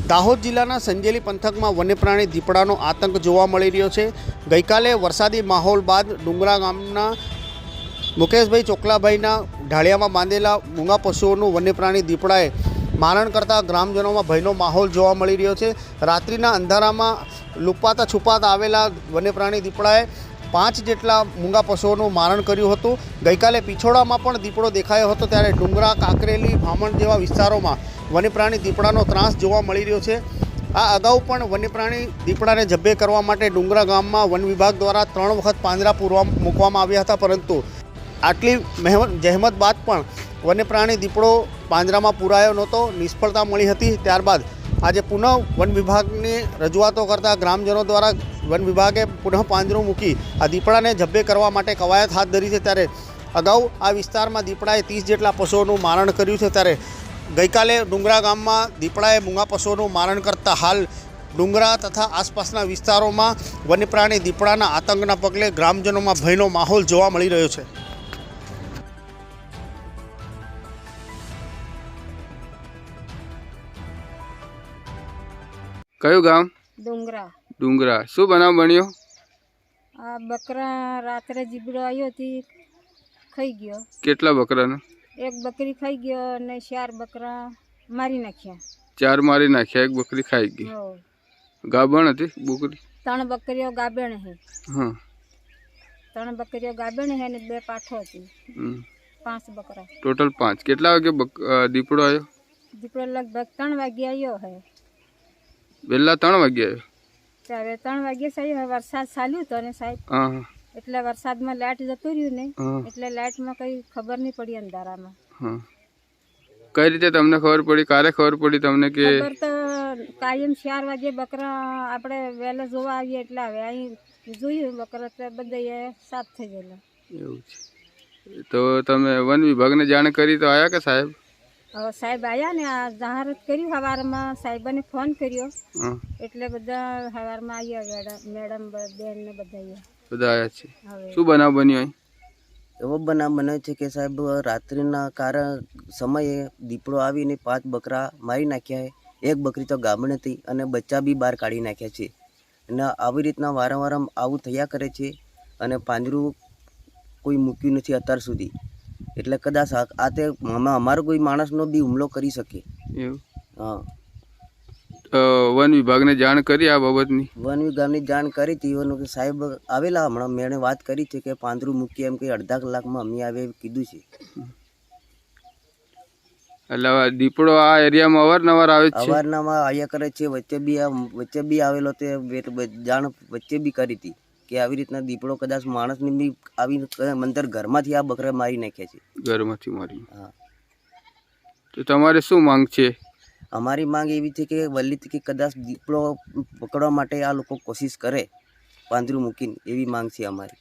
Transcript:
દાહોદ જિલ્લાના સંજેલી પંથકમાં વન્યપ્રાણી દીપડાનો આતંક જોવા મળી રહ્યો છે। ગઈકાલે વરસાદી માહોલ બાદ ડુંગરા ગામના મુકેશભાઈ ચોકલાભાઈના ઢાળિયામાં બાંધેલા મૂંગા પશુઓનું વન્યપ્રાણી દીપડાએ મારણ કરતા ગ્રામજનોમાં ભયનો માહોલ જોવા મળી રહ્યો છે। રાત્રિના અંધારામાં લુપાતા છુપાતા આવેલા વન્યપ્રાણી દીપડાએ 5 જેટલા મૂંગા પશુઓનું મારણ કર્યું હતું। ગઈકાલે પિછોડામાં પણ દીપડો દેખાયો હતો, ત્યારે ડુંગરા, કાકરેલી, ભામણ જેવા વિસ્તારોમાં વન્યપ્રાણી દીપડાનો ત્રાસ જોવા મળી રહ્યો છે। આ અગાઉ પણ વન્યપ્રાણી દીપડાને જબ્બે કરવા માટે ડુંગરા ગામમાં વન વિભાગ દ્વારા 3 વખત પાંજરા મૂકવામાં આવ્યા હતા, પરંતુ આટલી જહેમત બાદ પણ વન્યપ્રાણી દીપડો પાંજરામાં પૂરાયો નહોતો, નિષ્ફળતા મળી હતી। ત્યારબાદ આજે પુનઃ વન વિભાગની રજૂઆતો કરતા ગ્રામજનો દ્વારા વન વિભાગે પુનઃ પાંજરું મૂકી આ દીપડાને જબ્બે કરવા માટે કવાયત હાથ ધરી છે। ત્યારે અગાઉ આ વિસ્તારમાં દીપડાએ 30 જેટલા પશુઓનું મારણ કર્યું છે, ત્યારે ગઈકાલે ડુંગરા ગામમાં દીપડાએ મૂંગા પશુઓનું મારણ કરતા હાલ ડુંગરા તથા આસપાસના વિસ્તારોમાં વન્યપ્રાણી દીપડાના આતંકના પગલે ગ્રામજનોમાં ભયનો માહોલ જોવા મળી રહ્યો છે। કયું ગામ? ડુંગરા। ડુંગરા। શું બનાવ બન્યો? આ બકરા રાત્રે જીબડો આવ્યો હતી, ખાઈ ગયો। કેટલા બકરાને? એક બકરી ખાઈ ગયો અને 4 બકરા મારી નાખ્યા। 4 મારી નાખ્યા, એક બકરી ખાઈ ગઈ। હો, ગાભણ હતી બકરી? 3 બકરીઓ ગાભણ છે। હા, 3 બકરીઓ ગાભણ છે અને 2 પાઠો હતી। 5 બકરા ટોટલ 5। કેટલા વાગે દીપડો આવ્યો? દીપડો લગભગ 3 વાગે આવ્યો છે। વહેલા 3 વાગે આવ્યો? ત્યારે 3 વાગે સાહેબ વરસાદ ચાલ્યો હતો ને સાહેબ, હા, એટલે વરસાદમાં લાઇટ જતું રહ્યું ને, હા, એટલે લાઇટમાં કઈ ખબર નહીં પડી અંધારામાં। હા। કઈ રીતે તમને ખબર પડી? ક્યારે ખબર પડી તમને કે? ખબર તો કાયમ 4 વાગે બકરા આપણે વહેલા જોવા આવીએ, એટલે હવે અહીં જોયું બકરા તો બધા સાફ થઈ ગયેલા। એવું છે? તો તમે વન વિભાગને જાણ કરી તો આયા કે સાહેબ? હવે સાહેબ આવ્યા ને, આ જાહેરાત કરી સવારમાં, સાહેબને ફોન કર્યો, હા, એટલે બધા સવારમાં આવ્યા, મેડમ બેન ને બધા આવ્યા છે। હવે શું બનાવ બન્યો અહીં? એવો બનાવ બન્યો છે કે સાહેબ રાત્રિના સમયે દીપડો આવીને 5 બકરા મારી નાખ્યા છે। એક બકરી તો ગામણ હતી અને બચ્ચા બી બહાર કાઢી નાખ્યા છે, અને આવી રીતના વારંવાર આવું થયા કરે છે, અને પાંજરું કોઈ મૂક્યું નથી અત્યાર સુધી। એટલે કદાચ આ તે અમારો કોઈ માણસનો બી હુમલો કરી શકે। એવું? હા, વન વિભાગને જાણ કરી આ બાબતની? વન વિભાગની જાણ કરી હતી, કે સાહેબ આવેલા હમણાં, મેં વાત કરી છે કે પાંજરું મૂકી એમ કે અડધા કલાકમાં અમે આવે એવું કીધું છે। એટલે દીપડો આ એરિયામાં અવારનવાર આવે છે? અવારનવાર આવ્યા કરે છે। વચ્ચે બી આવેલો તે જાણ વચ્ચે બી કરી હતી કે આવી રીતના દીપડો કદાચ માણસને બી આવી અંદર ઘરમાંથી આ બકરા મારી નાખ્યા છે। ઘરમાંથી મારી? હા। તો તમારે શું માંગ છે? અમારી માંગ એવી છે કે વલ્લીથી કે કદાચ દીપડો પકડવા માટે આ લોકો કોશિશ કરે પાંજરું મૂકીને, એવી માંગ છે અમારી।